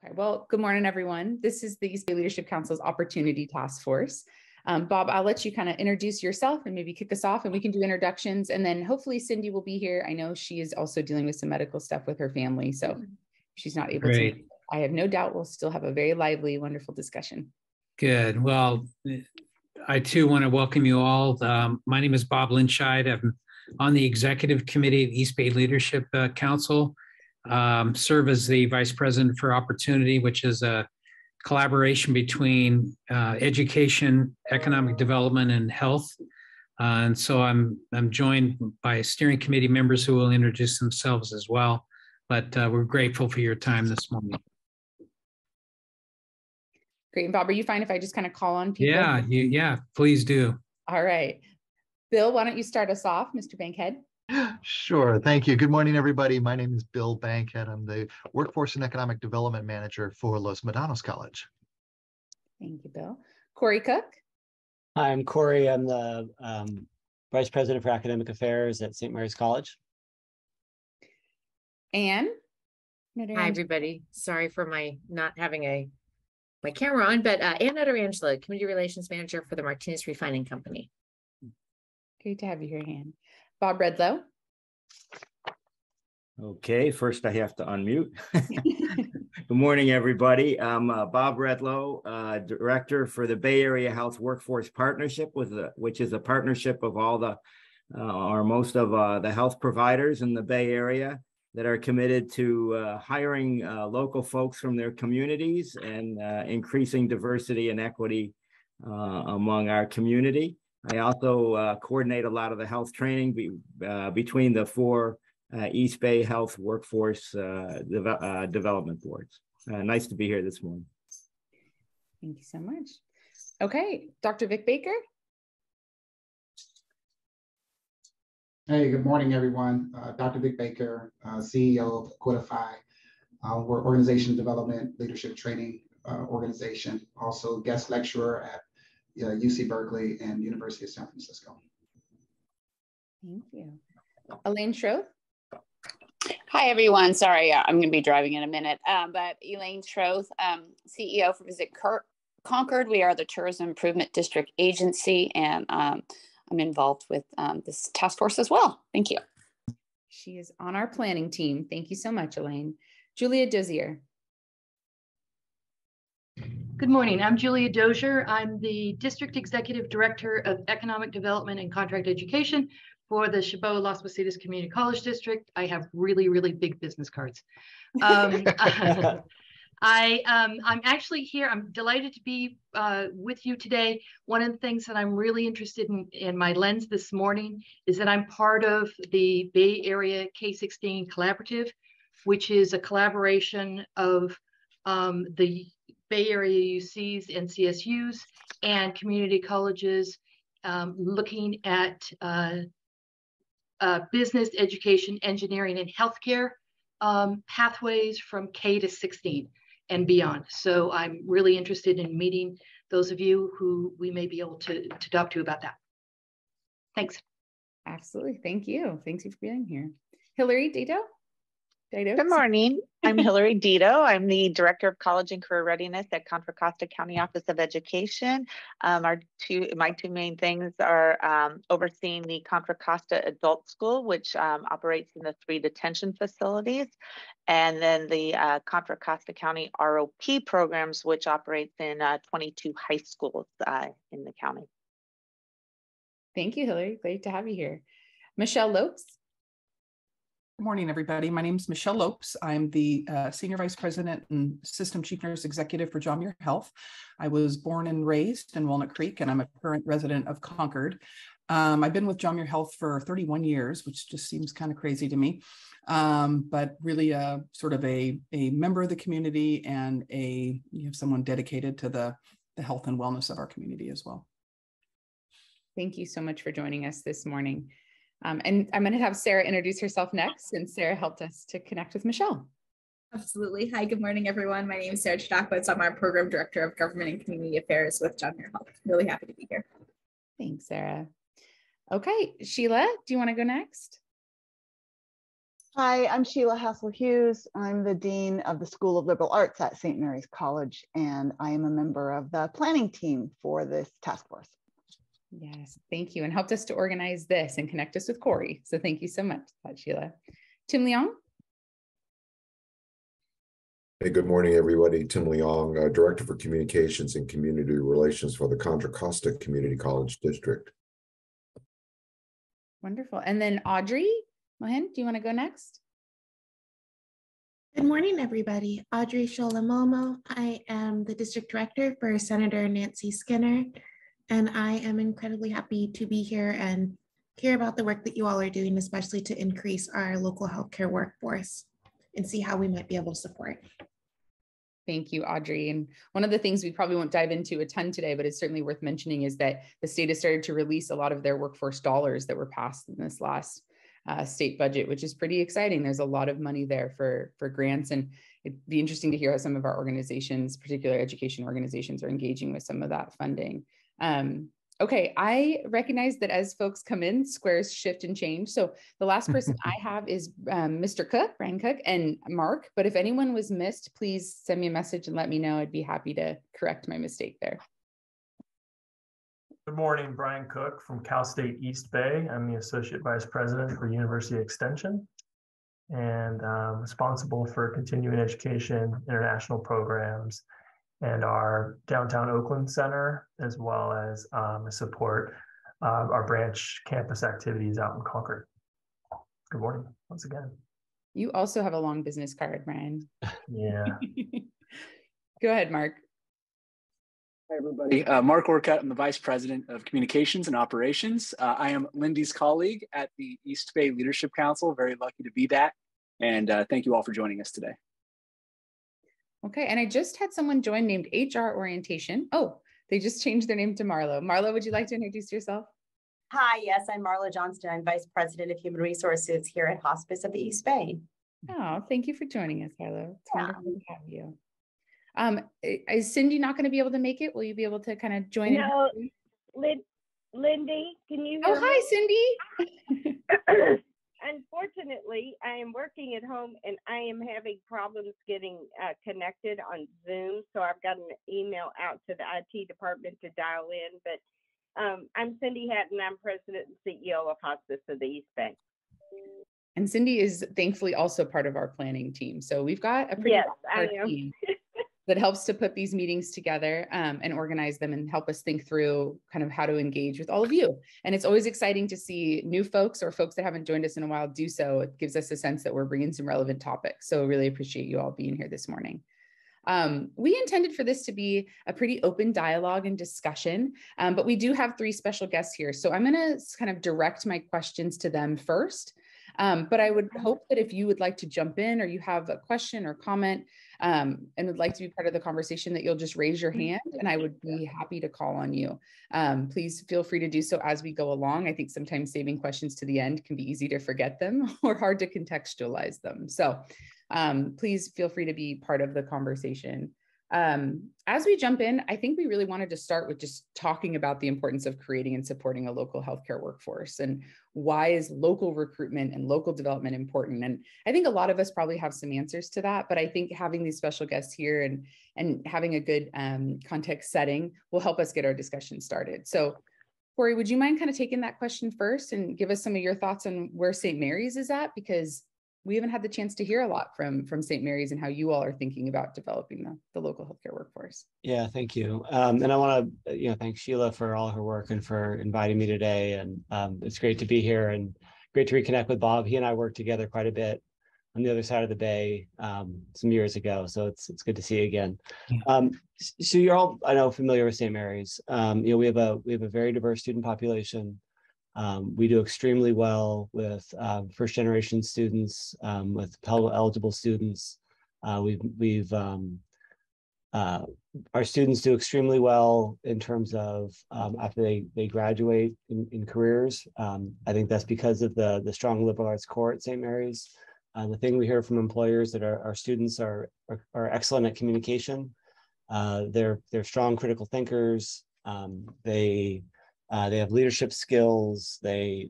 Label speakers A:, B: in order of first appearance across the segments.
A: Okay, well, good morning, everyone. This is the East Bay Leadership Council's Opportunity Task Force. Bob, I'll let you kind of introduce yourself and maybe kick us off, and we can do introductions. And then hopefully Cindy will be here. I know she is also dealing with some medical stuff with her family, so she's not able to. I have no doubt we'll still have a very lively, wonderful discussion.
B: Good. Well, I too want to welcome you all. My name is Bob Linscheid. I'm on the executive committee of East Bay Leadership Council. Serve as the Vice President for Opportunity, which is a collaboration between education, economic development, and health. And so I'm joined by steering committee members who will introduce themselves as well. But we're grateful for your time this morning.
A: Great. And Bob, are you fine if I just kind of call on people?
B: Yeah, please do.
A: All right. Bill, why don't you start us off, Mr. Bankhead?
C: Sure. Thank you. Good morning, everybody. My name is Bill Bankhead. I'm the Workforce and Economic Development Manager for Los Medanos College.
A: Thank you, Bill. Corey Cook.
D: Hi, I'm Corey. I'm the Vice President for Academic Affairs at St. Mary's College.
A: Anne.
E: Hi, everybody. Sorry for my not having my camera on, but Anne Notarangelo, Community Relations Manager for the Martinez Refining Company.
A: Great to have you here, Anne. Bob Redlow.
F: Okay, first I have to unmute. Good morning, everybody. I'm Bob Redlow, Director for the Bay Area Health Workforce Partnership, which is a partnership of all the, or most of the health providers in the Bay Area that are committed to hiring local folks from their communities and increasing diversity and equity among our community. I also coordinate a lot of the health training between the four East Bay Health Workforce Development Boards. Nice to be here this morning.
A: Thank you so much. Okay, Dr. Vic Baker.
G: Hey, good morning, everyone. Dr. Vic Baker, CEO of Codify. We're organization development, leadership training organization, also guest lecturer at UC Berkeley and University of San Francisco.
A: Thank you. Elaine Schroth.
H: Hi, everyone. Sorry, I'm going to be driving in a minute, but Elaine Schroth, CEO for Visit Concord. We are the Tourism Improvement District Agency, and I'm involved with this task force as well. Thank you.
A: She is on our planning team. Thank you so much, Elaine. Julia Dozier.
I: Good morning. I'm Julia Dozier. I'm the District Executive Director of Economic Development and Contract Education for the Chabot Las Positas Community College District. I have really, really big business cards. I'm actually here. I'm delighted to be with you today. One of the things that I'm really interested in my lens this morning is that I'm part of the Bay Area K-16 Collaborative, which is a collaboration of the Bay Area UCs and CSUs and community colleges looking at business, education, engineering, and healthcare pathways from K to 16 and beyond. So I'm really interested in meeting those of you who we may be able to talk to about that. Thanks.
A: Absolutely. Thank you. Thanks for being here. Hillary Dito.
J: Good morning. I'm Hillary Dito. I'm the Director of College and Career Readiness at Contra Costa County Office of Education. My two main things are overseeing the Contra Costa Adult School, which operates in the 3 detention facilities, and then the Contra Costa County ROP programs, which operates in 22 high schools in the county.
A: Thank you, Hillary. Great to have you here. Michelle Lopes.
K: Good morning, everybody. My name is Michelle Lopes. I'm the Senior Vice President and System Chief Nurse Executive for Muir Health. I was born and raised in Walnut Creek, and I'm a current resident of Concord. I've been with Muir Health for 31 years, which just seems kind of crazy to me, but really sort of a member of the community and someone dedicated to the health and wellness of our community as well.
A: Thank you so much for joining us this morning. And I'm going to have Sarah introduce herself next, since Sarah helped us to connect with Michelle.
L: Absolutely. Hi, good morning, everyone. My name is Sarah Chadakowitz. I'm our Program Director of Government and Community Affairs with Muir Health. Really happy to be here.
A: Thanks, Sarah. Okay, Sheila, do you want to go next?
M: Hi, I'm Sheila Hassel-Hughes. I'm the Dean of the School of Liberal Arts at St. Mary's College, and I am a member of the planning team for this task force.
A: Yes, thank you, and helped us to organize this and connect us with Corey. So thank you so much for that, Sheila. Tim Leong.
N: Hey, good morning, everybody. Tim Leong, Director for Communications and Community Relations for the Contra Costa Community College District.
A: Wonderful. And then Audrey Mohin, do you want to go next?
O: Good morning, everybody. Audrey Sholamomo. I am the District Director for Senator Nancy Skinner, and I am incredibly happy to be here and hear about the work that you all are doing, especially to increase our local healthcare workforce and see how we might be able to support.
A: Thank you, Audrey. And one of the things we probably won't dive into a ton today, but it's certainly worth mentioning, is that the state has started to release a lot of their workforce dollars that were passed in this last state budget, which is pretty exciting. There's a lot of money there for grants, and it'd be interesting to hear how some of our organizations, particularly education organizations, are engaging with some of that funding. Okay, I recognize that as folks come in, squares shift and change. So the last person I have is Mr. Cook, Brian Cook, and Mark. But if anyone was missed, please send me a message and let me know. I'd be happy to correct my mistake there.
P: Good morning, Brian Cook from Cal State East Bay. I'm the Associate Vice President for University Extension and responsible for continuing education, international programs, and our downtown Oakland Center, as well as support our branch campus activities out in Concord. Good morning, once again.
A: You also have a long business card, Brian.
P: Yeah.
A: Go ahead, Mark.
Q: Hi, everybody. Mark Orcutt. I'm the Vice President of Communications and Operations. I am Lindy's colleague at the East Bay Leadership Council. Very lucky to be that. And thank you all for joining us today.
A: Okay, and I just had someone join named HR Orientation. Oh, they just changed their name to Marlo. Marlo, would you like to introduce yourself?
R: Hi, yes, I'm Marlo Johnston. I'm Vice President of Human Resources here at Hospice of the East Bay.
A: Oh, thank you for joining us, Marlo. It's wonderful to have you. Is Cindy not going to be able to make it? Will you be able to kind of join in?
S: No, Lindy, can you hear
A: me? Hi, Cindy.
S: Unfortunately, I am working at home and I am having problems getting connected on Zoom. So I've got an email out to the IT department to dial in. But I'm Cindy Hatton. I'm President and CEO of Hospice of the East Bay.
A: And Cindy is thankfully also part of our planning team. So we've got a pretty team that helps to put these meetings together and organize them and help us think through kind of how to engage with all of you. And it's always exciting to see new folks or folks that haven't joined us in a while do so. It gives us a sense that we're bringing some relevant topics. So really appreciate you all being here this morning. We intended for this to be a pretty open dialogue and discussion, but we do have 3 special guests here. So I'm going to kind of direct my questions to them first. But I would hope that if you would like to jump in or you have a question or comment and would like to be part of the conversation, that you'll just raise your hand and I would be happy to call on you. Please feel free to do so as we go along. I think sometimes saving questions to the end can be easy to forget them or hard to contextualize them. So please feel free to be part of the conversation. As we jump in, I think we really wanted to start with just talking about the importance of creating and supporting a local healthcare workforce and why is local recruitment and local development important. And I think a lot of us probably have some answers to that, but I think having these special guests here and having a good context setting will help us get our discussion started. So Corey, would you mind kind of taking that question first and give us some of your thoughts on where St. Mary's is at? Because we haven't had the chance to hear a lot from St. Mary's and how you all are thinking about developing the local healthcare workforce.
D: Yeah, thank you. And I want to thank Sheila for all her work and for inviting me today. And it's great to be here and great to reconnect with Bob. He and I worked together quite a bit on the other side of the bay some years ago. So it's good to see you again. So you're all, I know, familiar with St. Mary's. We have a very diverse student population. We do extremely well with first generation students, with Pell eligible students. Our students do extremely well in terms of after they graduate in careers. I think that's because of the strong liberal arts core at St. Mary's. The thing we hear from employers that our students are excellent at communication. They're strong critical thinkers. They have leadership skills. They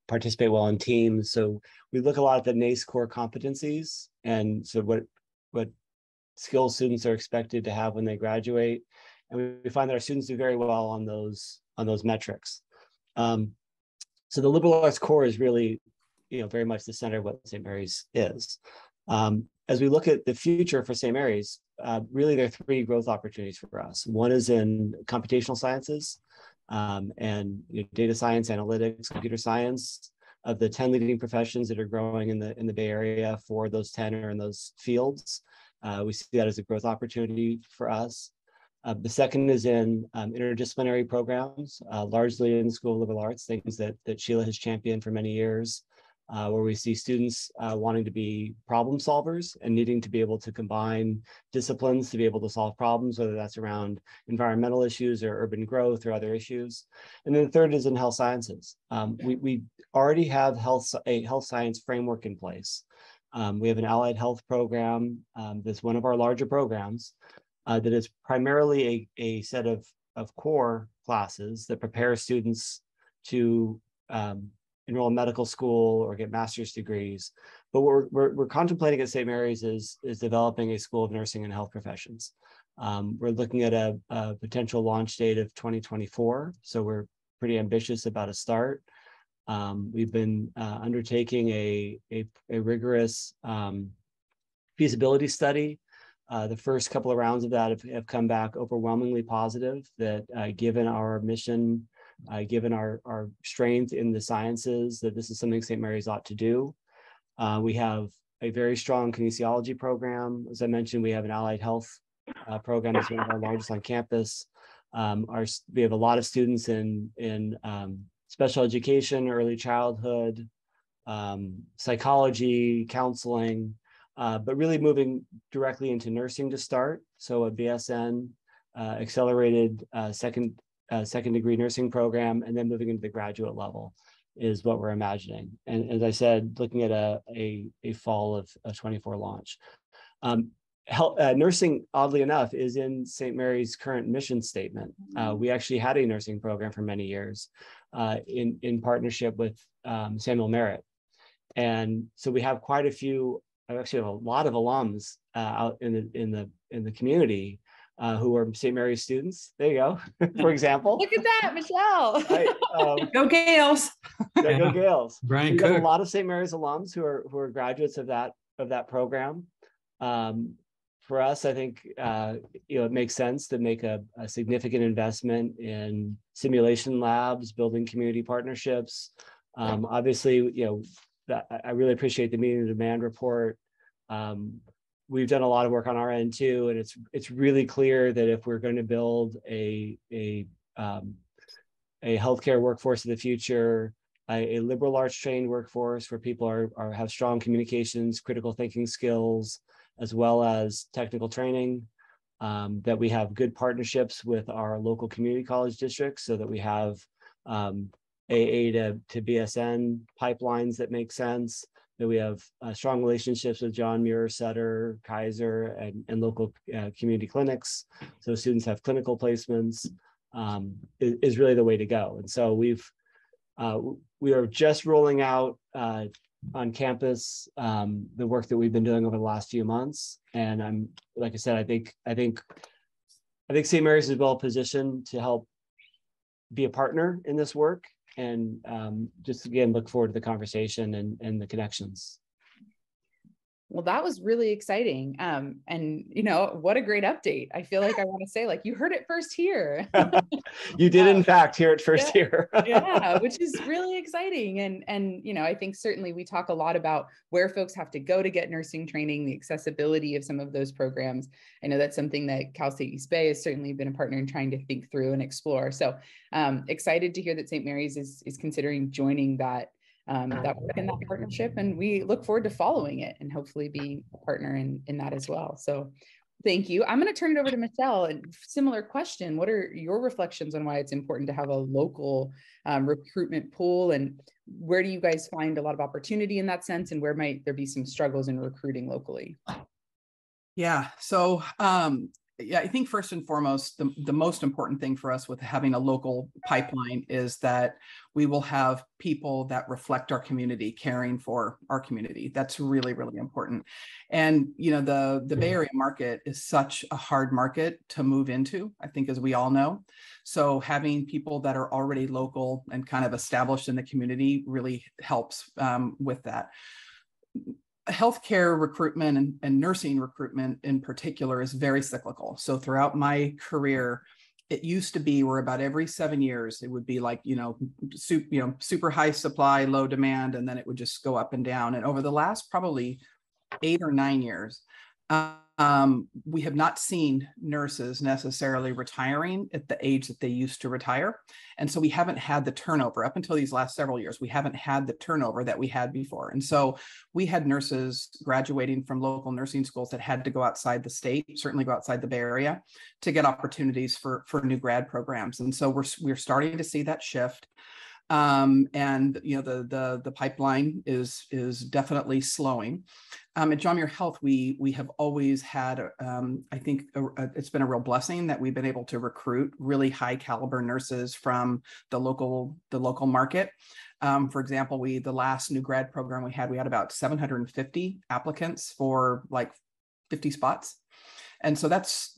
D: participate well in teams. So we look a lot at the NACE core competencies, and so what skills students are expected to have when they graduate. And we find that our students do very well on those metrics. So the liberal arts core is really, very much the center of what St. Mary's is. As we look at the future for St. Mary's, really there are three growth opportunities for us. One is in computational sciences and data science, analytics, computer science. Of the 10 leading professions that are growing in the Bay Area, for those 10 are in those fields. We see that as a growth opportunity for us. The second is in interdisciplinary programs, largely in the School of Liberal Arts, things that Sheila has championed for many years, where we see students wanting to be problem solvers and needing to be able to combine disciplines to be able to solve problems, whether that's around environmental issues or urban growth or other issues. And then the third is in health sciences. We already have a health science framework in place. We have an allied health program that's one of our larger programs that is primarily a set of core classes that prepare students to enroll in medical school or get master's degrees. But what we're contemplating at St. Mary's is developing a School of Nursing and Health Professions. We're looking at a potential launch date of 2024. So we're pretty ambitious about a start. We've been undertaking a rigorous feasibility study. The first couple of rounds of that have come back overwhelmingly positive, that given our mission, given our strength in the sciences, that this is something St. Mary's ought to do. We have a very strong kinesiology program. As I mentioned, we have an allied health program that's one of our largest on campus. We have a lot of students in special education, early childhood, psychology, counseling, but really moving directly into nursing to start. So a BSN, accelerated second degree nursing program, and then moving into the graduate level is what we're imagining. And as I said, looking at a fall of 24 launch. Nursing, oddly enough, is in St. Mary's current mission statement. We actually had a nursing program for many years in partnership with Samuel Merritt. And so we have quite a few, actually have a lot of alums out in the community who are St. Mary's students. There you go, for example.
A: Look at that, Michelle.
D: Right,
K: go Gales.
D: Go Gales.
B: Brian
D: We've got
B: Cook.
D: a lot of St. Mary's alums who are graduates of that program. For us, I think it makes sense to make a significant investment in simulation labs, building community partnerships. Obviously, I really appreciate the meeting demand report. We've done a lot of work on our end too, and it's really clear that if we're going to build a healthcare workforce of the future, a liberal arts trained workforce where people have strong communications, critical thinking skills, as well as technical training, that we have good partnerships with our local community college districts so that we have AA to BSN pipelines that make sense, that we have strong relationships with John Muir, Sutter, Kaiser, and local community clinics. So students have clinical placements is really the way to go. And so we are just rolling out on campus the work that we've been doing over the last few months. And like I said, I think St. Mary's is well positioned to help be a partner in this work. And just again, look forward to the conversation and the connections.
A: Well, that was really exciting. And what a great update. I feel like I want to say, like, you heard it first here.
D: You did in fact hear it first here.
A: Yeah, which is really exciting. And I think certainly we talk a lot about where folks have to go to get nursing training, the accessibility of some of those programs. I know that's something that Cal State East Bay has certainly been a partner in trying to think through and explore. So excited to hear that St. Mary's is considering joining that work in that partnership, and we look forward to following it and hopefully being a partner in that as well. So thank you. I'm going to turn it over to Michelle, and similar question. What are your reflections on why it's important to have a local recruitment pool, and where do you guys find a lot of opportunity in that sense, and where might there be some struggles in recruiting locally?
K: Yeah, so yeah, I think first and foremost, the most important thing for us with having a local pipeline is that we will have people that reflect our community, caring for our community. That's really, really important. And, you know, the Bay Area market is such a hard market to move into, I think, as we all know. So having people that are already local and kind of established in the community really helps with that. Healthcare recruitment and nursing recruitment in particular is very cyclical. So throughout my career, it used to be where about every 7 years, it would be like, super high supply, low demand, and then it would just go up and down. And over the last probably 8 or 9 years, we have not seen nurses necessarily retiring at the age that they used to retire. And so we haven't had the turnover up until these last several years. We haven't had the turnover that we had before. And so we had nurses graduating from local nursing schools that had to go outside the state, certainly go outside the Bay Area, to get opportunities for new grad programs. And so we're starting to see that shift. And you know, the pipeline is definitely slowing. At John Muir Health, we have always had, I think it's been a real blessing that we've been able to recruit really high caliber nurses from the local market. For example, the last new grad program we had about 750 applicants for like 50 spots. And so that's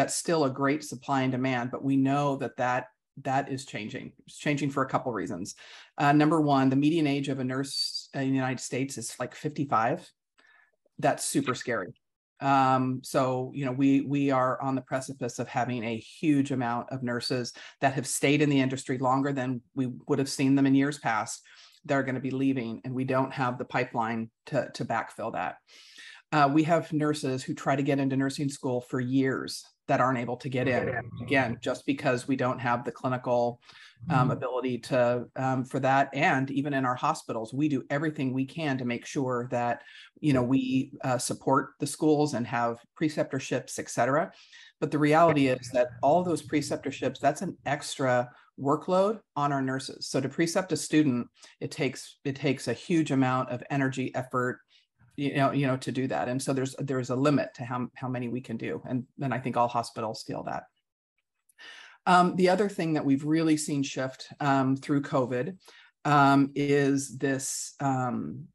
K: still a great supply and demand, but we know that is changing. It's changing for a couple reasons. Number one, the median age of a nurse in the United States is like 55. That's super scary. So, you know, we are on the precipice of having a huge amount of nurses that have stayed in the industry longer than we would have seen them in years past. They're going to be leaving, and we don't have the pipeline to backfill that. We have nurses who try to get into nursing school for years that aren't able to get in, again, just because we don't have the clinical ability to for that. And even in our hospitals, we do everything we can to make sure that, you know, we support the schools and have preceptorships, et cetera. But the reality is that all those preceptorships, that's an extra workload on our nurses. So to precept a student, it takes a huge amount of energy, effort, you know, to do that. And so there's a limit to how many we can do. And then I think all hospitals feel that. The other thing that we've really seen shift through COVID is this, I'm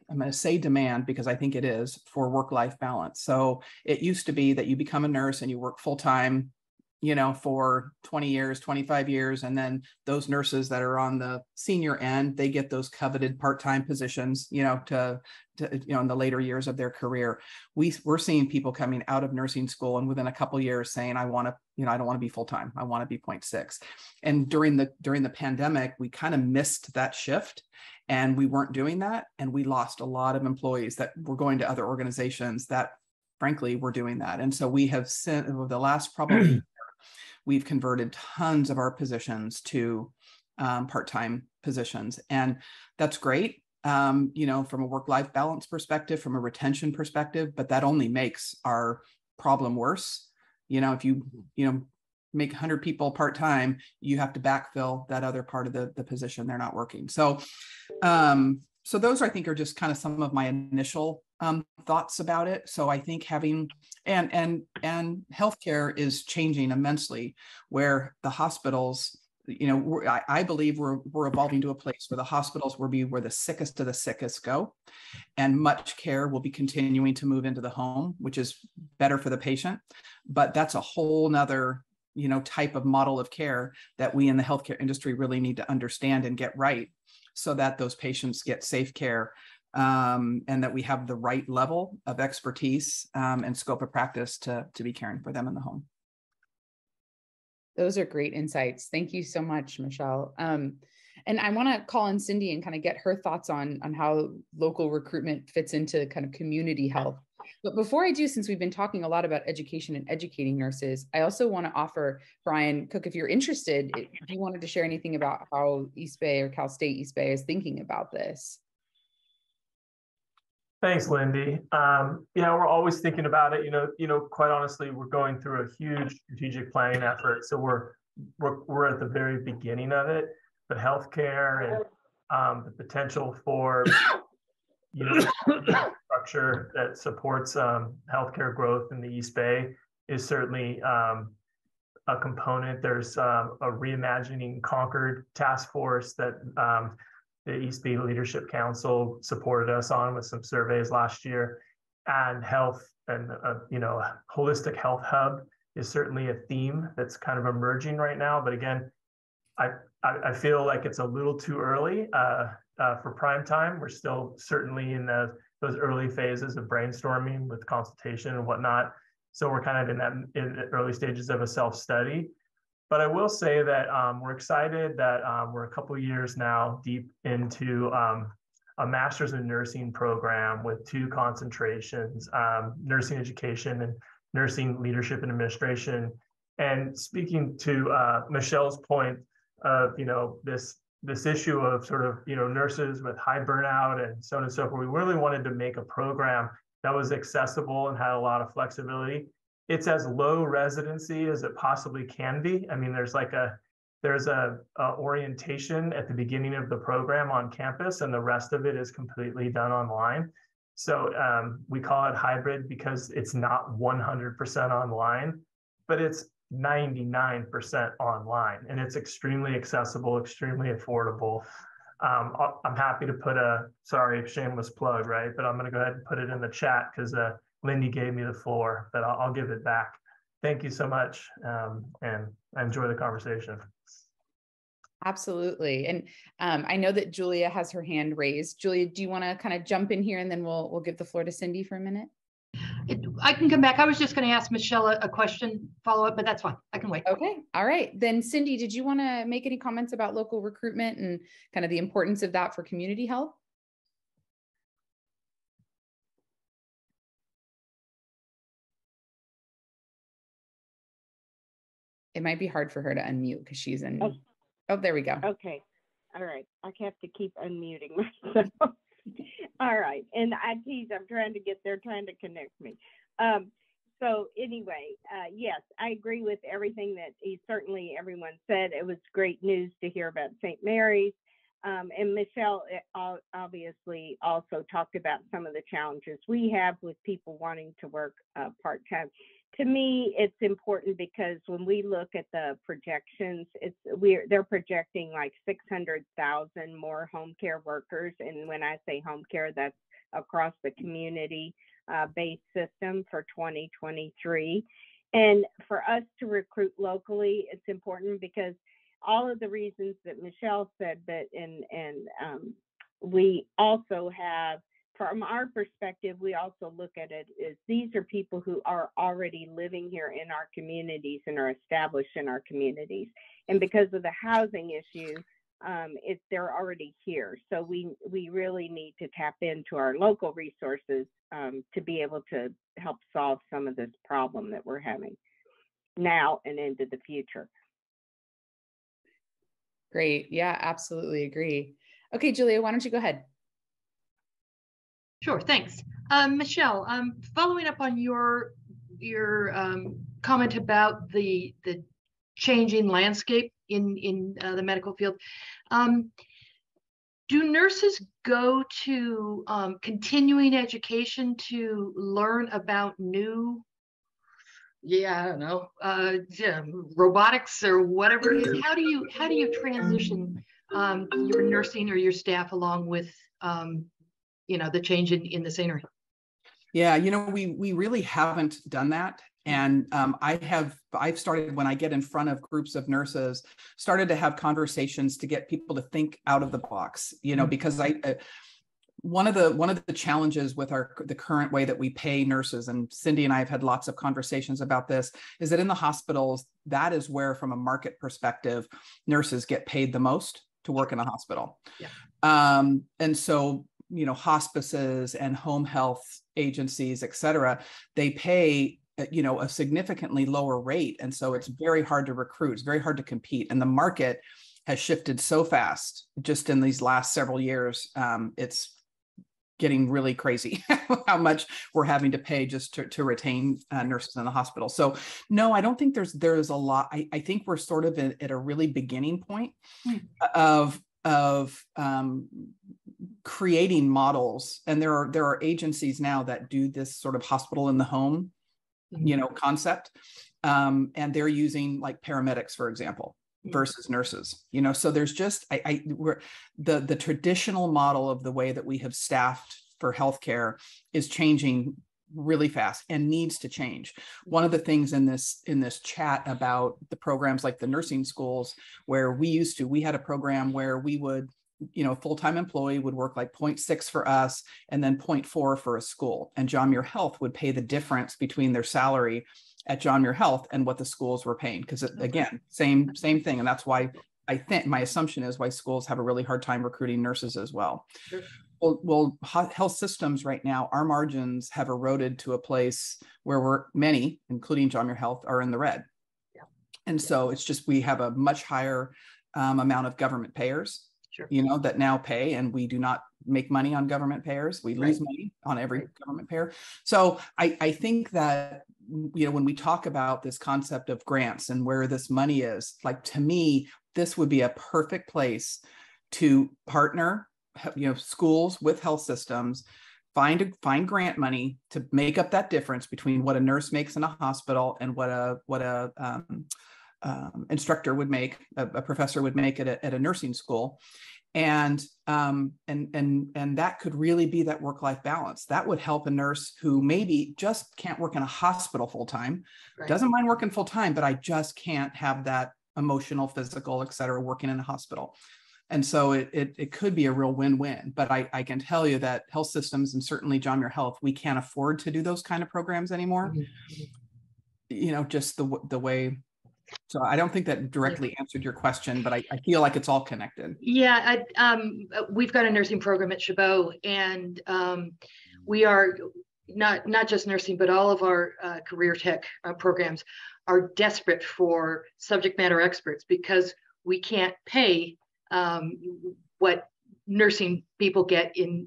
K: going to say demand because I think it is, for work-life balance. So it used to be that you become a nurse and you work full-time, you know, for 20 years, 25 years. And then those nurses that are on the senior end, they get those coveted part-time positions, you know, to you know, in the later years of their career. We're seeing people coming out of nursing school and within a couple of years saying, I don't want to be full-time. I want to be 0.6. And during the pandemic, we kind of missed that shift and we weren't doing that. And we lost a lot of employees that were going to other organizations that frankly were doing that. And so we have sent over the last probably year, we've converted tons of our positions to part-time positions. And that's great. You know, from a work-life balance perspective, from a retention perspective, but that only makes our problem worse. You know, if you make 100 people part-time, you have to backfill that other part of the position they're not working. So, so those I think are just kind of some of my initial thoughts about it. So I think having and healthcare is changing immensely, where the hospitals, you know, I believe we're evolving to a place where the hospitals will be where the sickest of the sickest go, and much care will be continuing to move into the home, which is better for the patient. But that's a whole nother, you know, type of model of care that we in the healthcare industry really need to understand and get right, so that those patients get safe care, and that we have the right level of expertise and scope of practice to be caring for them in the home.
A: Those are great insights. Thank you so much, Michelle. And I want to call on Cindy and kind of get her thoughts on how local recruitment fits into kind of community health. But before I do, since we've been talking a lot about education and educating nurses, I also want to offer Brian Cook, if you're interested, if you wanted to share anything about how East Bay or Cal State East Bay is thinking about this.
P: Thanks, Lindy. Yeah, we're always thinking about it. You know, quite honestly, we're going through a huge strategic planning effort. So we're at the very beginning of it. But healthcare and the potential for structure that supports healthcare growth in the East Bay is certainly a component. There's a Reimagining Concord task force that the East Bay Leadership Council supported us on with some surveys last year, and health and holistic health hub is certainly a theme that's kind of emerging right now. But again, I feel like it's a little too early for prime time. We're still certainly in those early phases of brainstorming with consultation and whatnot. So we're kind of in the early stages of a self-study. But I will say that we're excited that we're a couple of years now deep into a master's in nursing program with 2 concentrations, nursing education and nursing leadership and administration. And speaking to Michelle's point of, this issue of sort of, nurses with high burnout and so on and so forth, we really wanted to make a program that was accessible and had a lot of flexibility. It's as low residency as it possibly can be. I mean, there's a orientation at the beginning of the program on campus, and the rest of it is completely done online. So we call it hybrid because it's not 100% online, but it's 99% online, and it's extremely accessible, extremely affordable. I'm happy to put shameless plug, right? But I'm going to go ahead and put it in the chat because Lindy gave me the floor, but I'll give it back. Thank you so much, and I enjoy the conversation.
A: Absolutely. And I know that Julia has her hand raised. Julia, do you want to kind of jump in here, and then we'll give the floor to Cindy for a minute?
I: I can come back. I was just going to ask Michelle a question follow-up, but that's fine. I can wait.
A: Okay. All right. Then Cindy, did you want to make any comments about local recruitment and kind of the importance of that for community health? It might be hard for her to unmute because she's in. Oh, there we go.
S: Okay. All right. I have to keep unmuting myself. All right. And ITs, I'm trying to connect me. So anyway, yes, I agree with everything that certainly everyone said. It was great news to hear about St. Mary's. And Michelle obviously also talked about some of the challenges we have with people wanting to work part-time. To me, it's important because when we look at the projections, they're projecting like 600,000 more home care workers. And when I say home care, that's across the community-based system for 2023. And for us to recruit locally, it's important because all of the reasons that Michelle said, we also have, from our perspective, we also look at it as these are people who are already living here in our communities and are established in our communities. And because of the housing issue, they're already here. So we really need to tap into our local resources to be able to help solve some of this problem that we're having now and into the future.
A: Great. Yeah, absolutely agree. Okay, Julia, why don't you go ahead?
I: Sure, thanks. Michelle, following up on your comment about the changing landscape in the medical field, do nurses go to continuing education to learn about new, I don't know, robotics or whatever it is? How do you transition your nursing or your staff along with the change in the scenery?
K: Yeah, we really haven't done that. And I've started, when I get in front of groups of nurses, started to have conversations to get people to think out of the box, because one of the challenges with the current way that we pay nurses, and Cindy and I have had lots of conversations about this, is that in the hospitals, that is where, from a market perspective, nurses get paid the most to work in a hospital. Yeah. And so, hospices and home health agencies, et cetera, they pay, a significantly lower rate. And so it's very hard to recruit. It's very hard to compete. And the market has shifted so fast just in these last several years. It's getting really crazy how much we're having to pay just to retain nurses in the hospital. So no, I don't think there's a lot. I think we're sort of at a really beginning point of creating models. And there are agencies now that do this sort of hospital in the home you know, concept. And they're using like paramedics, for example, versus nurses, you know, so there's just, we're the traditional model of the way that we have staffed for healthcare is changing really fast and needs to change. One of the things in this chat about the programs like the nursing schools, where we had a program where we would, you know, a full-time employee would work like 0.6 for us and then 0.4 for a school. And John Muir Health would pay the difference between their salary at John Muir Health and what the schools were paying. Because again, same thing. And that's why I think my assumption is why schools have a really hard time recruiting nurses as well. Sure. Well, health systems right now, our margins have eroded to a place where many, including John Muir Health, are in the red. Yeah. And so it's just, we have a much higher amount of government payers, sure, you know, that now pay, and we do not make money on government payers. We lose money on every government payer. So I think that, you know, when we talk about this concept of grants and where this money is, like, to me, this would be a perfect place to partner, you know, schools with health systems, find grant money to make up that difference between what a nurse makes in a hospital and what a instructor would make, a professor would make at a nursing school. And that could really be that work-life balance. That would help a nurse who maybe just can't work in a hospital full-time, doesn't mind working full-time, but I just can't have that emotional, physical, et cetera, working in a hospital. And so it could be a real win-win, but I can tell you that health systems, and certainly John Muir Health, we can't afford to do those kind of programs anymore. Mm-hmm. You know, just the way. So I don't think that directly answered your question, but I feel like it's all connected.
I: Yeah, we've got a nursing program at Chabot, and we are not just nursing, but all of our career tech programs are desperate for subject matter experts, because we can't pay what nursing people get in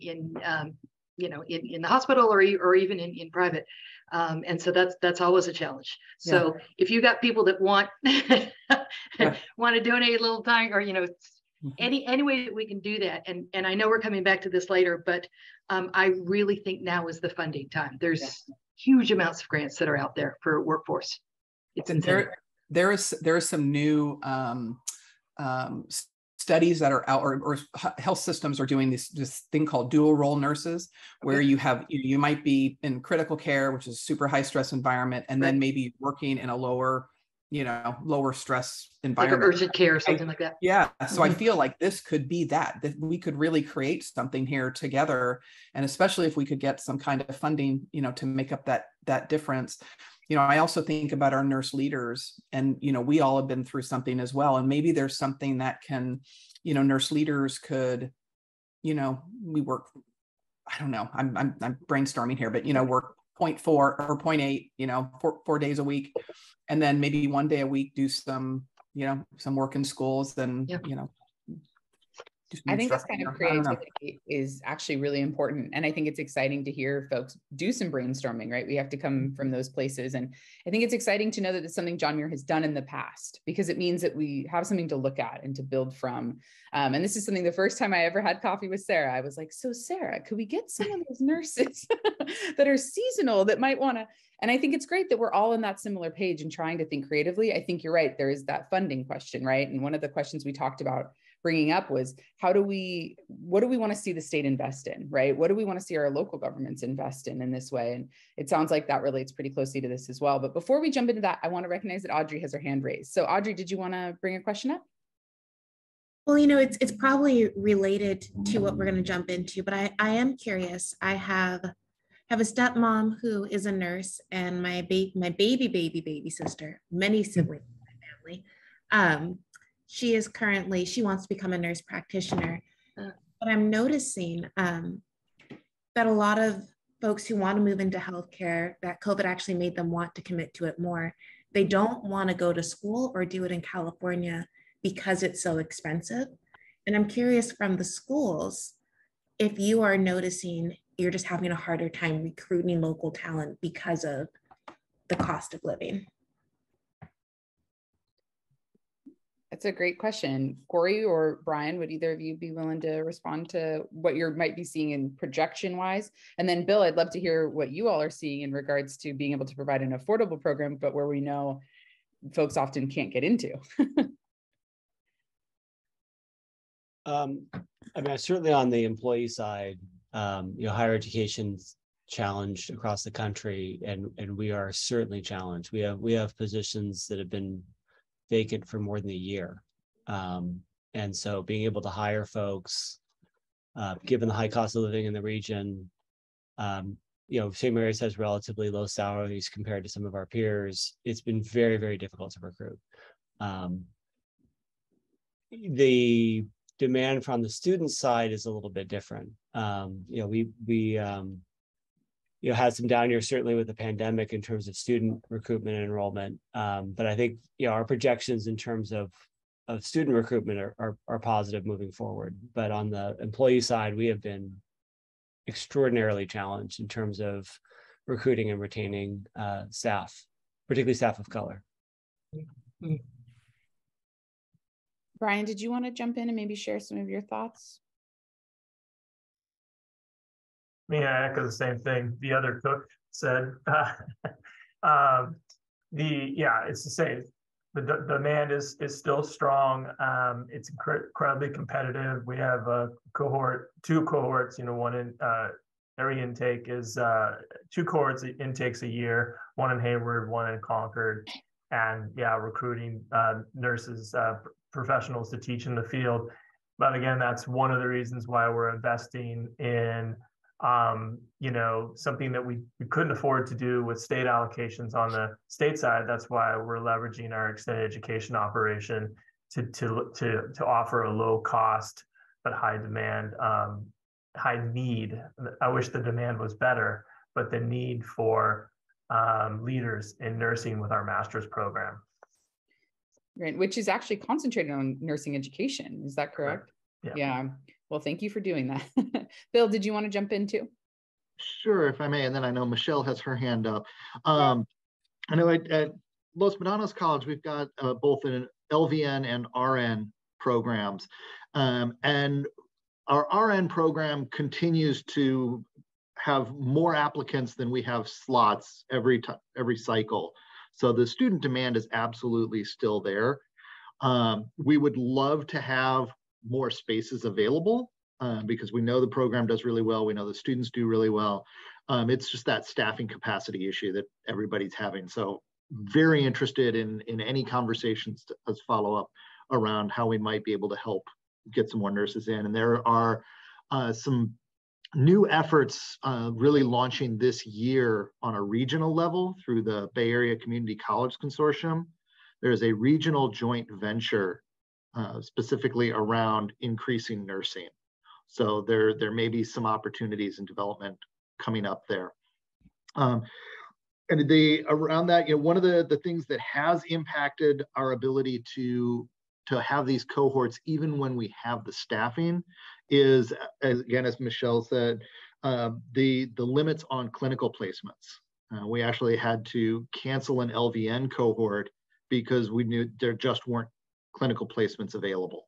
I: the hospital or even in private. And so that's always a challenge. So if you got people that want to donate a little time, or, you know, any way that we can do that. And I know we're coming back to this later, but I really think now is the funding time. There's huge amounts of grants that are out there for workforce.
K: There is some new studies that are out, or health systems are doing this thing called dual role nurses, where you might be in critical care, which is a super high stress environment, and then maybe working in a lower stress environment,
I: like urgent care or something like that.
K: Yeah. So I feel like this could be that we could really create something here together, and especially if we could get some kind of funding, you know, to make up that difference. You know, I also think about our nurse leaders, and, you know, we all have been through something as well. And maybe there's something that can, you know, nurse leaders could, you know, we work, I don't know, I'm brainstorming here, but, you know, work 0.4 or 0.8, you know, four days a week. And then maybe one day a week, do some work in schools, and, you know,
A: I think this kind of creativity is actually really important. And I think it's exciting to hear folks do some brainstorming, right? We have to come from those places. And I think it's exciting to know that it's something John Muir has done in the past, because it means that we have something to look at and to build from. And this is something, the first time I ever had coffee with Sarah, I was like, so Sarah, could we get some of those nurses that are seasonal that might want to, and I think it's great that we're all on that similar page and trying to think creatively. I think you're right. There is that funding question, right? And one of the questions we talked about bringing up was, what do we want to see the state invest in, right? What do we want to see our local governments invest in this way? And it sounds like that relates pretty closely to this as well. But before we jump into that, I want to recognize that Audrey has her hand raised. So Audrey, did you want to bring a question up?
O: Well, you know, it's probably related to what we're going to jump into, but I am curious. I have a stepmom who is a nurse, and my baby sister, many siblings in my family. She wants to become a nurse practitioner, but I'm noticing that a lot of folks who want to move into healthcare, that COVID actually made them want to commit to it more. They don't want to go to school or do it in California because it's so expensive. And I'm curious from the schools, if you are noticing you're just having a harder time recruiting local talent because of the cost of living.
A: That's a great question. Corey or Brian, would either of you be willing to respond to what you might be seeing in projection wise? And then Bill, I'd love to hear what you all are seeing in regards to being able to provide an affordable program, but where we know folks often can't get into.
D: I mean, certainly on the employee side, higher education's challenged across the country, and we are certainly challenged. We have positions that have been vacant for more than a year. And so being able to hire folks, given the high cost of living in the region, St. Mary's has relatively low salaries compared to some of our peers. It's been very, very difficult to recruit. The demand from the student side is a little bit different. We had some down years certainly with the pandemic in terms of student recruitment and enrollment. But I think our projections in terms of student recruitment are positive moving forward. But on the employee side, we have been extraordinarily challenged in terms of recruiting and retaining staff, particularly staff of color.
A: Brian, did you want to jump in and maybe share some of your thoughts?
P: I echo the same thing the other cook said. It's the same. The demand is still strong. It's incredibly competitive. We have two cohorts. One in every intake is 2 cohorts intakes a year. One in Hayward, one in Concord, and recruiting nurses, professionals to teach in the field. But again, that's one of the reasons why we're investing in something that we couldn't afford to do with state allocations on the state side. That's why we're leveraging our extended education operation to offer a low cost but high demand, high need. I wish the demand was better, but the need for leaders in nursing with our master's program.
A: Right, which is actually concentrated on nursing education. Is that correct? Yeah. Well, thank you for doing that. Bill, did you want to jump in too?
C: Sure, if I may. And then I know Michelle has her hand up. I know at Los Medanos College, we've got both an LVN and RN programs. And our RN program continues to have more applicants than we have slots every cycle. So the student demand is absolutely still there. We would love to have more spaces available because we know the program does really well. We know the students do really well. It's just that staffing capacity issue that everybody's having. So very interested in any conversations as follow-up around how we might be able to help get some more nurses in. And there are some new efforts really launching this year on a regional level through the Bay Area Community College Consortium. There's a regional joint venture specifically around increasing nursing. So there may be some opportunities in development coming up there. And around that, one of the things that has impacted our ability to have these cohorts, even when we have the staffing, is, again, as Michelle said, the limits on clinical placements. We actually had to cancel an LVN cohort because we knew there just weren't clinical placements available.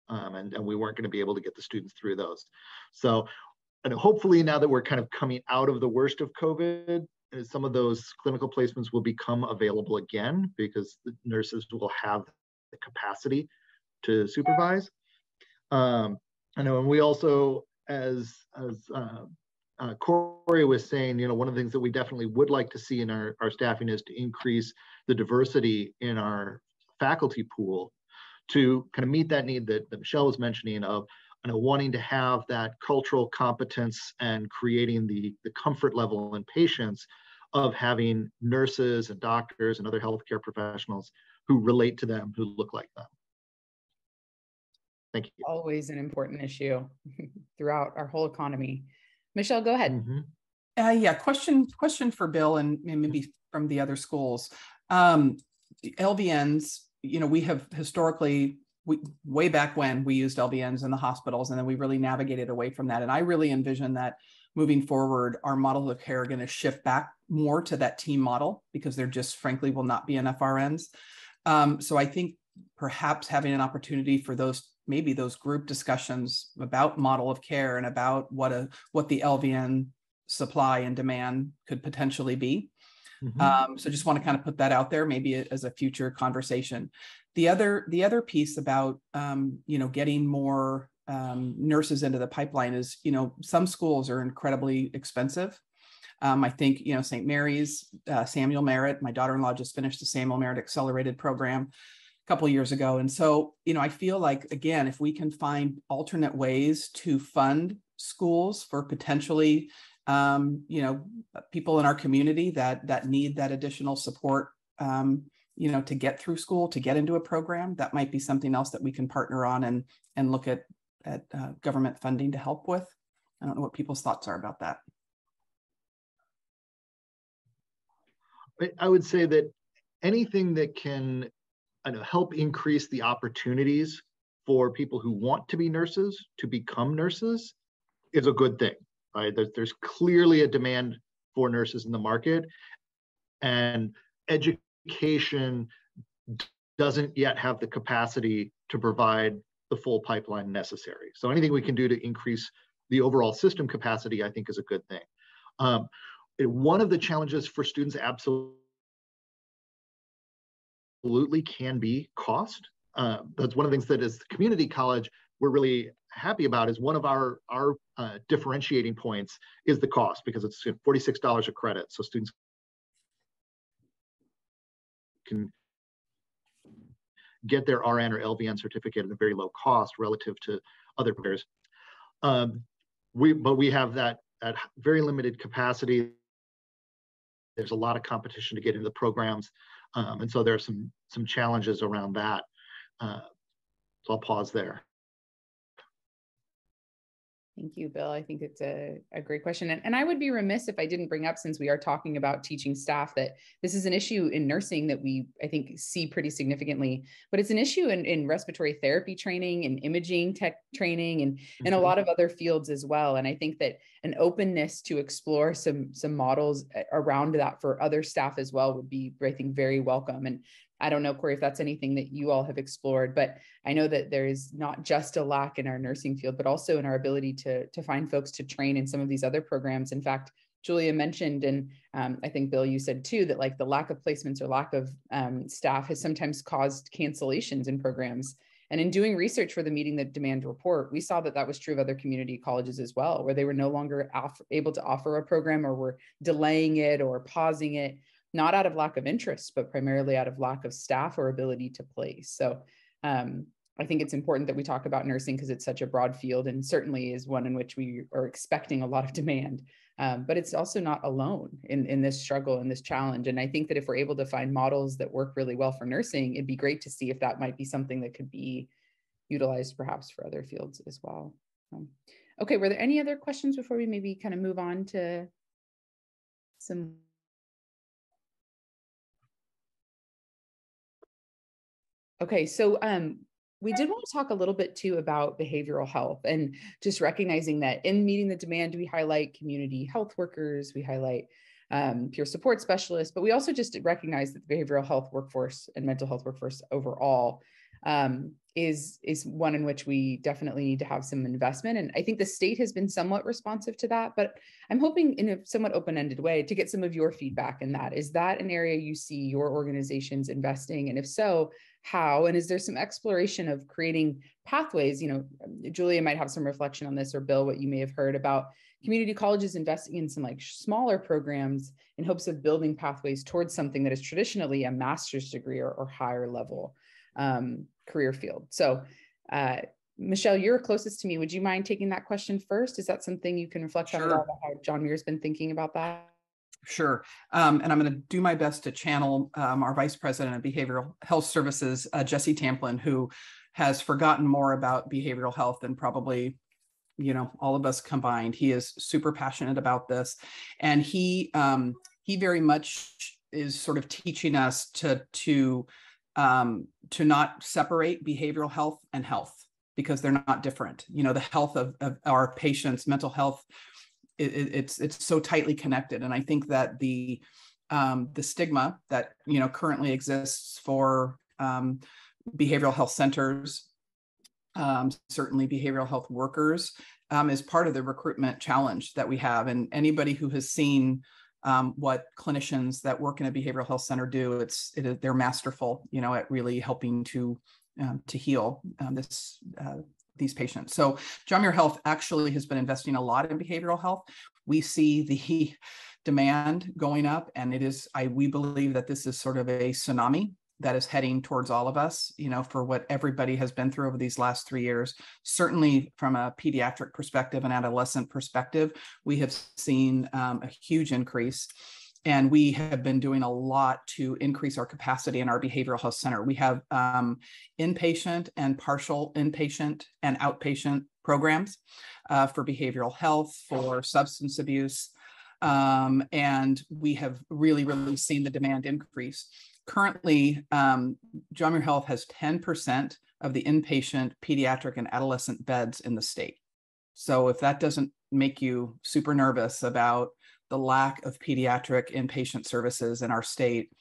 C: And we weren't going to be able to get the students through those. So, and hopefully now that we're kind of coming out of the worst of COVID, some of those clinical placements will become available again because the nurses will have the capacity to supervise. I know, and we also, as Corey was saying, one of the things that we definitely would like to see in our staffing is to increase the diversity in our faculty pool to kind of meet that need that Michelle was mentioning of wanting to have that cultural competence and creating the comfort level in patients of having nurses and doctors and other healthcare professionals who relate to them, who look like them. Thank you.
A: Always an important issue throughout our whole economy. Michelle, go ahead.
K: Yeah, question for Bill and maybe from the other schools. LVNs, we have historically, way back when we used LVNs in the hospitals, and then we really navigated away from that. And I really envision that moving forward, our model of care are going to shift back more to that team model because there just frankly will not be enough RNs. So I think perhaps having an opportunity for maybe those group discussions about model of care and about what the LVN supply and demand could potentially be. So just want to kind of put that out there, maybe as a future conversation. The other piece about getting more nurses into the pipeline is, some schools are incredibly expensive. I think, St. Mary's, Samuel Merritt, my daughter-in-law just finished the Samuel Merritt Accelerated program a couple of years ago. And so, I feel like, again, if we can find alternate ways to fund schools for potentially, people in our community that need that additional support, to get through school, to get into a program, that might be something else that we can partner on and look at government funding to help with. I don't know what people's thoughts are about that.
C: I would say that anything that can help increase the opportunities for people who want to be nurses to become nurses is a good thing, right? There's clearly a demand for nurses in the market, and education doesn't yet have the capacity to provide the full pipeline necessary. So anything we can do to increase the overall system capacity, I think, is a good thing. One of the challenges for students absolutely can be cost. That's one of the things that as the community college we're really happy about, is one of our differentiating points is the cost, because it's $46 a credit. So students can get their RN or LVN certificate at a very low cost relative to other programs. But we have that at very limited capacity. There's a lot of competition to get into the programs. And so there are some challenges around that. So I'll pause there.
A: Thank you, Bill. I think it's a great question. And I would be remiss if I didn't bring up, since we are talking about teaching staff, that this is an issue in nursing that we, I think, see pretty significantly, but it's an issue in respiratory therapy training and imaging tech training and in a lot of other fields as well. And I think that an openness to explore some models around that for other staff as well would be, I think, very welcome. And I don't know, Corey, if that's anything that you all have explored, but I know that there is not just a lack in our nursing field, but also in our ability to find folks to train in some of these other programs. In fact, Julia mentioned, and I think, Bill, you said too, that like the lack of placements or lack of staff has sometimes caused cancellations in programs. And in doing research for the Meeting the Demand report, we saw that was true of other community colleges as well, where they were no longer able to offer a program, or were delaying it or pausing it, not out of lack of interest, but primarily out of lack of staff or ability to place. So I think it's important that we talk about nursing because it's such a broad field, and certainly is one in which we are expecting a lot of demand. But it's also not alone in this struggle and this challenge. And I think that if we're able to find models that work really well for nursing, it'd be great to see if that might be something that could be utilized perhaps for other fields as well. Okay, were there any other questions before we maybe kind of move on to some? Okay, so we did want to talk a little bit too about behavioral health, and just recognizing that in Meeting the Demand, we highlight community health workers, we highlight peer support specialists, but we also just recognize that the behavioral health workforce and mental health workforce overall is one in which we definitely need to have some investment. And I think the state has been somewhat responsive to that, but I'm hoping in a somewhat open-ended way to get some of your feedback in that. Is that an area you see your organizations investing? And if so, how? And is there some exploration of creating pathways? Julia might have some reflection on this, or Bill, what you may have heard about community colleges investing in some like smaller programs in hopes of building pathways towards something that is traditionally a master's degree or higher level career field. So Michelle, you're closest to me. Would you mind taking that question first? Is that something you can reflect on about how John Muir's been thinking about that?
K: Sure. And I'm going to do my best to channel our Vice President of Behavioral Health Services, Jesse Tamplin, who has forgotten more about behavioral health than probably, all of us combined. He is super passionate about this. And he very much is sort of teaching us to not separate behavioral health and health, because they're not different. The health of our patients' mental health, it's so tightly connected. And I think that the stigma that currently exists for behavioral health centers, certainly behavioral health workers, is part of the recruitment challenge that we have. And anybody who has seen what clinicians that work in a behavioral health center do, they're masterful, at really helping to heal these patients. So John Muir Health actually has been investing a lot in behavioral health. We see the demand going up, and we believe that this is sort of a tsunami that is heading towards all of us, for what everybody has been through over these last 3 years. Certainly from a pediatric perspective and adolescent perspective, we have seen a huge increase. And we have been doing a lot to increase our capacity in our behavioral health center. We have inpatient and partial inpatient and outpatient programs for behavioral health, for substance abuse. And we have really seen the demand increase. Currently, John Muir Health has 10% of the inpatient pediatric and adolescent beds in the state. So if that doesn't make you super nervous about the lack of pediatric inpatient services in our state,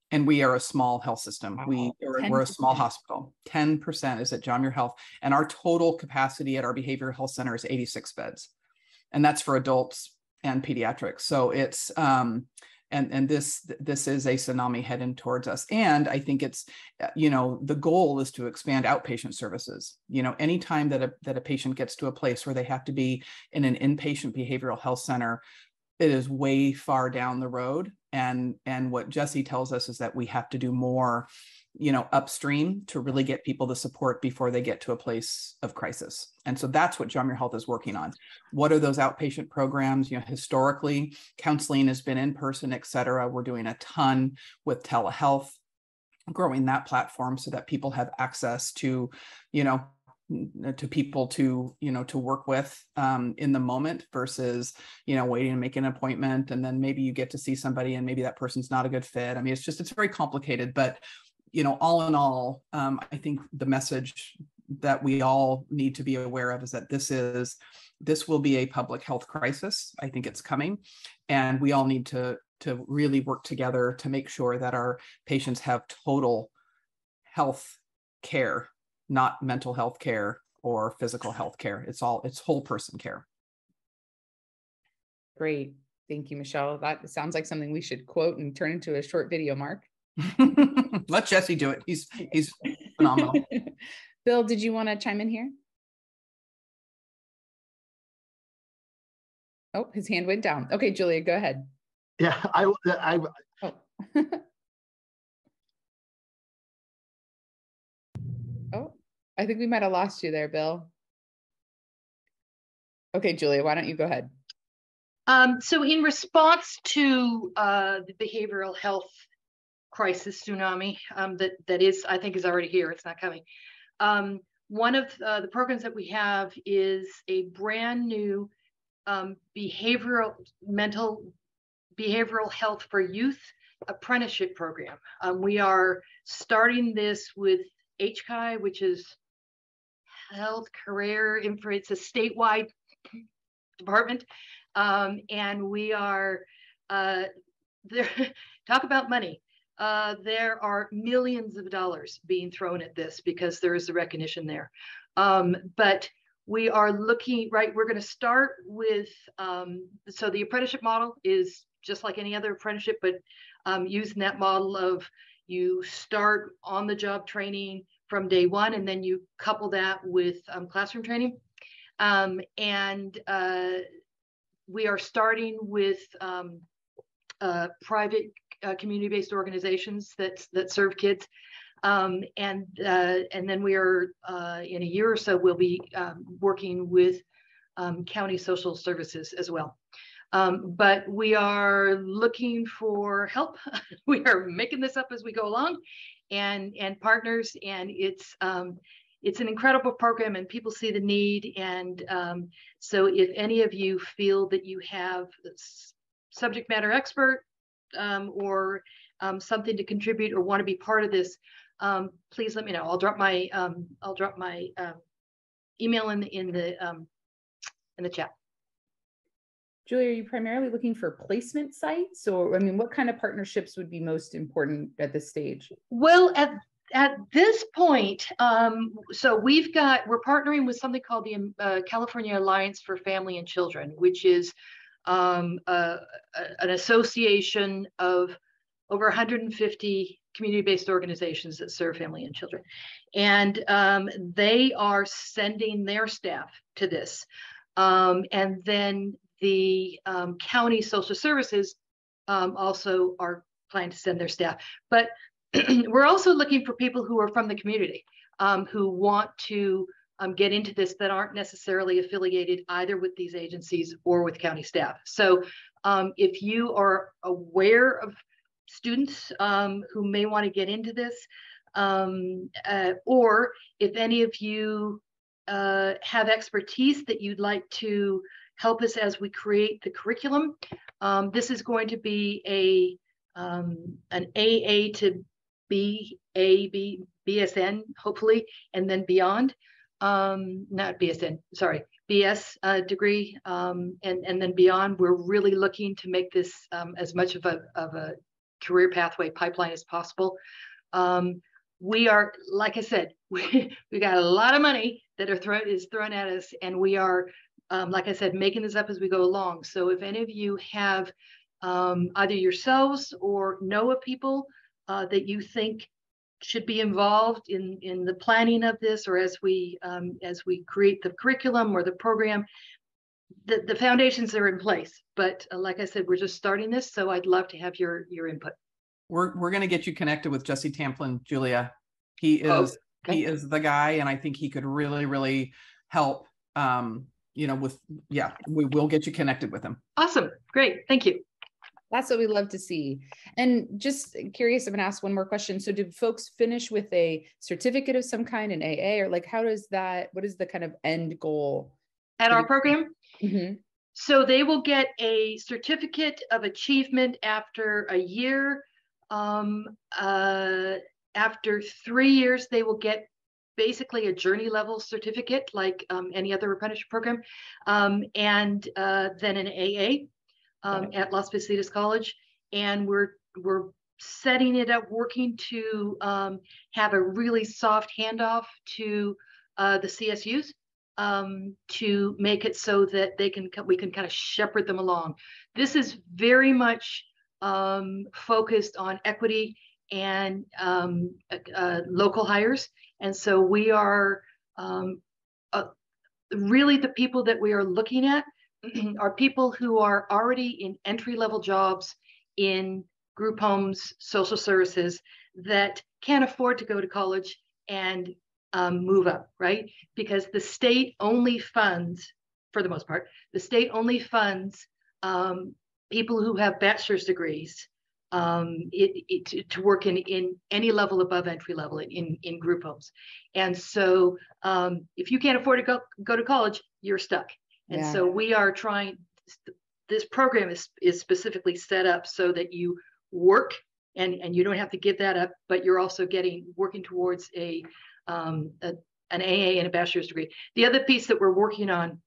K: and we are a small health system. Wow. We're a small hospital. 10% is at John Muir Health, and our total capacity at our behavioral health center is 86 beds, and that's for adults and pediatrics. So it's and this is a tsunami heading towards us. And I think it's, the goal is to expand outpatient services. Anytime that a patient gets to a place where they have to be in an inpatient behavioral health center, it is way far down the road. And what Jesse tells us is that we have to do more, upstream to really get people the support before they get to a place of crisis. And so that's what John Muir Health is working on. What are those outpatient programs? Historically, counseling has been in person, et cetera. We're doing a ton with telehealth, growing that platform so that people have access to, to people to work with in the moment versus, waiting to make an appointment. And then maybe you get to see somebody and maybe that person's not a good fit. I mean, it's very complicated, but, all in all, I think the message that we all need to be aware of is that this will be a public health crisis. I think it's coming, and we all need to really work together to make sure that our patients have total health care, not mental health care or physical health care. It's whole person care.
A: Great. Thank you, Michelle. That sounds like something we should quote and turn into a short video, Mark.
K: Let Jesse do it. He's phenomenal.
A: Bill, did you want to chime in here? Oh, his hand went down. Okay, Julia, go ahead.
C: Yeah,
A: Oh. Oh, I think we might have lost you there, Bill. Okay, Julia, why don't you go ahead?
I: So in response to the behavioral health crisis tsunami that is, I think, is already here. It's not coming. One of the programs that we have is a brand new behavioral health for youth apprenticeship program. We are starting this with HCI, which is Health Career Info. It's a statewide department, and we are there. Talk about money. There are millions of dollars being thrown at this because there is a recognition there. But we are looking, right, we're going to start with, so the apprenticeship model is just like any other apprenticeship, but using that model of you start on the job training from day one, and then you couple that with classroom training. And we are starting with private community-based organizations that serve kids, and then we are in a year or so we'll be working with county social services as well. But we are looking for help. We are making this up as we go along, and partners, and it's an incredible program, and people see the need. And so if any of you feel that you have a subject matter expert or something to contribute or want to be part of this, please let me know. I'll drop my email in the chat.
A: Julia, are you primarily looking for placement sites, or I mean, what kind of partnerships would be most important at this stage?
I: Well, at this point, so we're partnering with something called the California Alliance for Family and Children, which is an association of over 150 community-based organizations that serve family and children. And they are sending their staff to this. And then the county social services also are planning to send their staff. But we're also looking for people who are from the community, who want to get into this, that aren't necessarily affiliated either with these agencies or with county staff. So if you are aware of students who may want to get into this, or if any of you have expertise that you'd like to help us as we create the curriculum, this is going to be an AA to BSN, hopefully, and then beyond. Not BSN, sorry, BS degree, and then beyond. We're really looking to make this as much of a career pathway pipeline as possible. We are, like I said, we got a lot of money that is thrown at us, and we are, like I said, making this up as we go along. So if any of you have either yourselves or know of people that you think should be involved in the planning of this, or as we create the curriculum or the program, the foundations are in place. But like I said, we're just starting this, so I'd love to have your input.
K: We're going to get you connected with Jesse Tamplin, Julia. He is he is the guy, and I think he could really help. We will get you connected with him.
I: Awesome, great, thank you.
A: That's what we love to see. And just curious, I'm going to ask one more question. So did folks finish with a certificate of some kind in AA, or like what is the kind of end goal?
I: At our program?
A: Mm-hmm.
I: So they will get a certificate of achievement after a year. After 3 years, they will get basically a journey level certificate like any other apprenticeship program, and then an AA. At Las Positas College, and we're setting it up, working to have a really soft handoff to the CSUs to make it so that we can kind of shepherd them along. This is very much focused on equity and local hires, and so we are really the people that we are looking at are people who are already in entry-level jobs in group homes, social services, that can't afford to go to college and move up, right? Because the state only funds, for the most part, the state only funds people who have bachelor's degrees to work in any level above entry level in group homes. And so if you can't afford to go to college, you're stuck. And so we are trying, this program is specifically set up so that you work and you don't have to give that up, but you're also working towards an AA and a bachelor's degree. The other piece that we're working on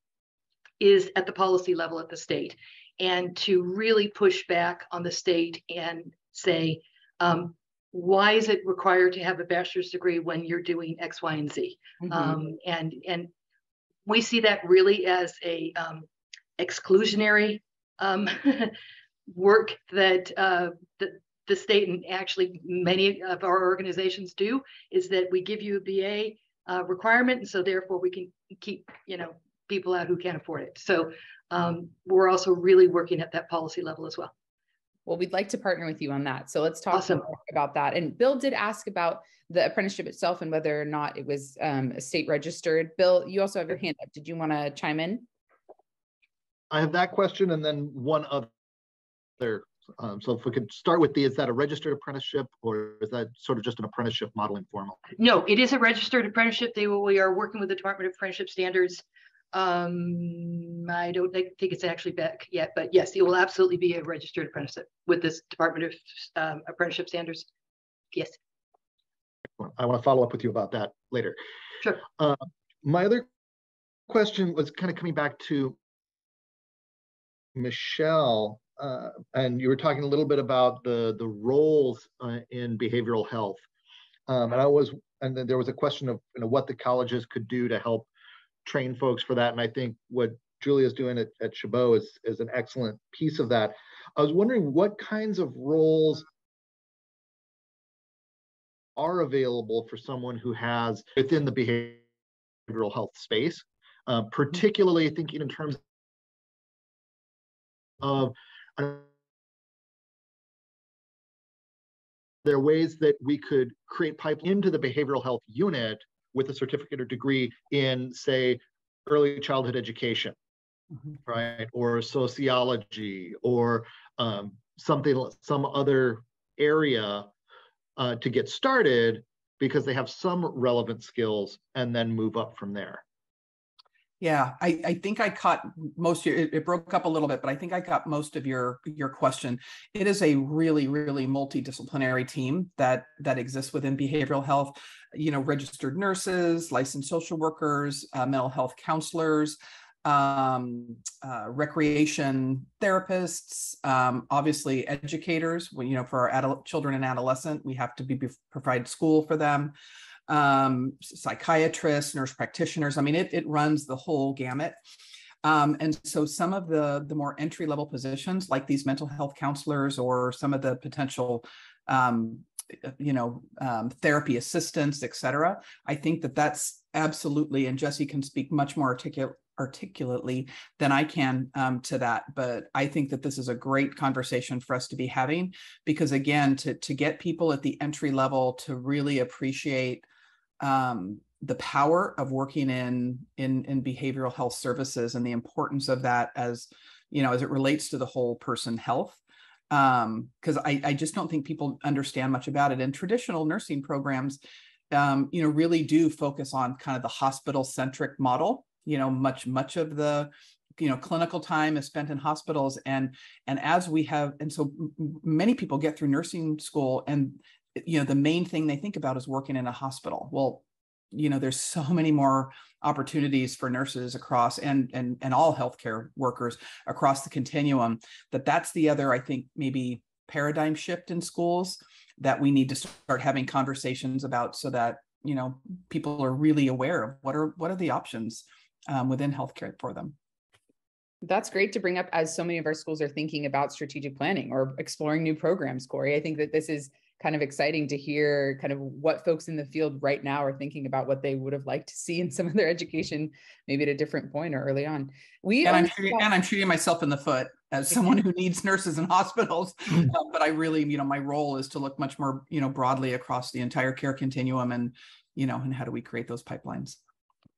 I: is at the policy level at the state, and to really push back on the state and say, why is it required to have a bachelor's degree when you're doing X, Y, and Z? Mm-hmm. And we see that really as a exclusionary work that the state, and actually many of our organizations do, is that we give you a BA requirement, and so therefore we can keep people out who can't afford it. So we're also really working at that policy level as well.
A: Well, we'd like to partner with you on that. So let's talk more about that. And Bill did ask about the apprenticeship itself and whether or not it was state registered. Bill, you also have your hand up. Did you want to chime in?
C: I have that question and then one other. So if we could start with is that a registered apprenticeship, or is that sort of just an apprenticeship modeling formal?
I: No, it is a registered apprenticeship. We are working with the Department of Apprenticeship Standards. I don't think it's actually back yet, but yes, it will absolutely be a registered apprenticeship with this Department of Apprenticeship Standards. Yes.
C: I want to follow up with you about that later.
I: Sure.
C: My other question was kind of coming back to Michelle, and you were talking a little bit about the roles in behavioral health. And then there was a question of what the colleges could do to help train folks for that. And I think what Julia's doing at Chabot is an excellent piece of that. I was wondering what kinds of roles are available for someone who has within the behavioral health space, particularly thinking in terms of there are ways that we could create pipeline into the behavioral health unit with a certificate or degree in, say, early childhood education, right? Or sociology, or some other area to get started because they have some relevant skills and then move up from there.
K: Yeah, I think I caught most of your, it broke up a little bit, but I think I got most of your question. It is a really, really multidisciplinary team that exists within behavioral health, registered nurses, licensed social workers, mental health counselors, recreation therapists, obviously educators. For our children and adolescent, we have to provide school for them. Psychiatrists, nurse practitioners. I mean, it runs the whole gamut. And so some of the more entry-level positions, like these mental health counselors or some of the potential, therapy assistants, et cetera, I think that's absolutely, and Jesse can speak much more articulately than I can to that. But I think that this is a great conversation for us to be having, because again, to get people at the entry level to really appreciate the power of working in behavioral health services and the importance of that as it relates to the whole person health. Because I just don't think people understand much about it. And traditional nursing programs, really do focus on kind of the hospital-centric model. Much of the clinical time is spent in hospitals, and as we have, and so many people get through nursing school, and the main thing they think about is working in a hospital. Well, there's so many more opportunities for nurses across and all healthcare workers across the continuum, that's the other, I think, maybe paradigm shift in schools that we need to start having conversations about, so that people are really aware of what are the options within healthcare for them.
A: That's great to bring up, as so many of our schools are thinking about strategic planning or exploring new programs, Corey. I think that this is kind of exciting to hear kind of what folks in the field right now are thinking about, what they would have liked to see in some of their education, maybe at a different point or early on.
K: I'm shooting myself in the foot as someone who needs nurses in hospitals, but I really, my role is to look much more, broadly across the entire care continuum, and how do we create those pipelines?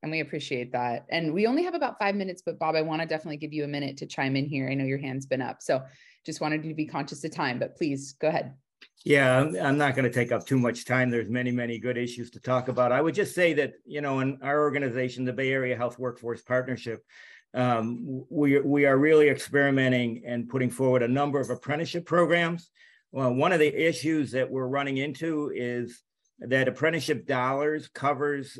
A: And we appreciate that. And we only have about 5 minutes, but Bob, I want to definitely give you a minute to chime in here. I know your hand's been up, so just wanted you to be conscious of time, but please go ahead.
F: Yeah, I'm not going to take up too much time. There's many good issues to talk about. I would just say that, in our organization, the Bay Area Health Workforce Partnership, we are really experimenting and putting forward a number of apprenticeship programs. Well, one of the issues that we're running into is that apprenticeship dollars covers,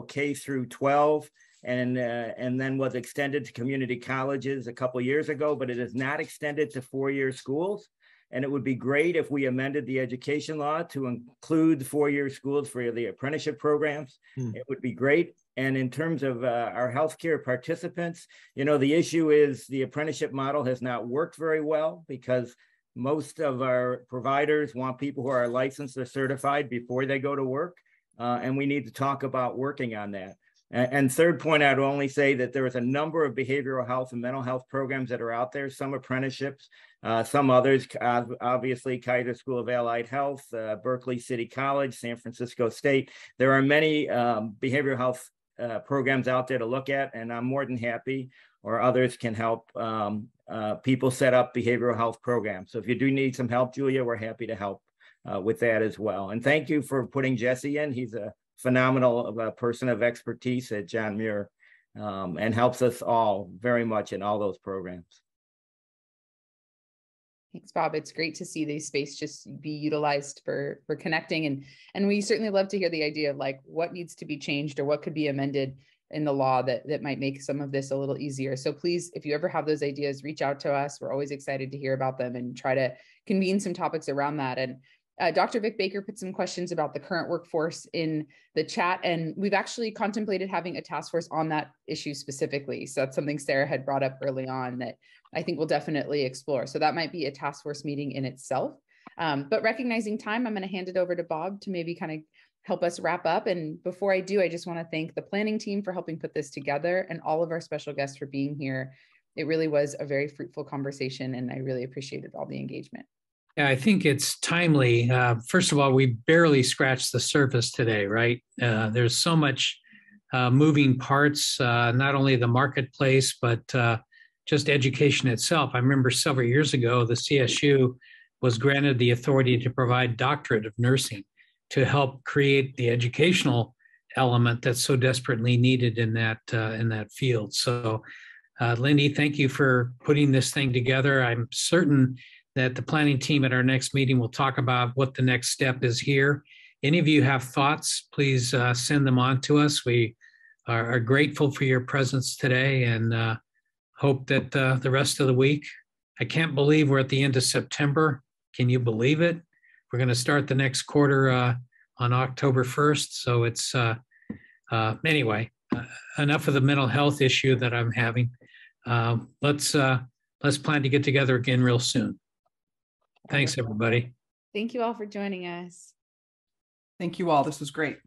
F: K through 12, and then was extended to community colleges a couple of years ago, but it is not extended to four-year schools. And it would be great if we amended the education law to include four-year schools for the apprenticeship programs. It would be great. And in terms of our healthcare participants, the issue is the apprenticeship model has not worked very well, because most of our providers want people who are licensed or certified before they go to work. And we need to talk about working on that. And third point, I'd only say that there is a number of behavioral health and mental health programs that are out there, some apprenticeships, some others, obviously Kaiser School of Allied Health, Berkeley City College, San Francisco State. There are many behavioral health programs out there to look at, and I'm more than happy, or others can help people set up behavioral health programs. So if you do need some help, Julia, we're happy to help with that as well. And thank you for putting Jesse in. He's a phenomenal person of expertise at John Muir, and helps us all very much in all those programs.
A: Thanks, Bob. It's great to see the space just be utilized for connecting. And we certainly love to hear the idea of like what needs to be changed or what could be amended in the law that might make some of this a little easier. So please, if you ever have those ideas, reach out to us. We're always excited to hear about them and try to convene some topics around that. And Dr. Vic Baker put some questions about the current workforce in the chat, and we've actually contemplated having a task force on that issue specifically. So that's something Sarah had brought up early on that I think we'll definitely explore. So that might be a task force meeting in itself. But recognizing time, I'm going to hand it over to Bob to maybe kind of help us wrap up. And before I do, I just want to thank the planning team for helping put this together and all of our special guests for being here. It really was a very fruitful conversation, and I really appreciated all the engagement.
B: Yeah, I think it's timely. First of all, we barely scratched the surface today, right? There's so much moving parts, not only the marketplace, but just education itself. I remember several years ago, the CSU was granted the authority to provide doctorate of nursing to help create the educational element that's so desperately needed in that field. So, Lindy, thank you for putting this thing together. I'm certain that the planning team at our next meeting will talk about what the next step is here. Any of you have thoughts, please send them on to us. We are grateful for your presence today and hope that the rest of the week, I can't believe we're at the end of September. Can you believe it? We're going to start the next quarter on October 1st. So it's, anyway, enough of the mental health issue that I'm having. Let's plan to get together again real soon. Thanks, everybody.
A: Thank you all for joining us.
K: Thank you all. This was great.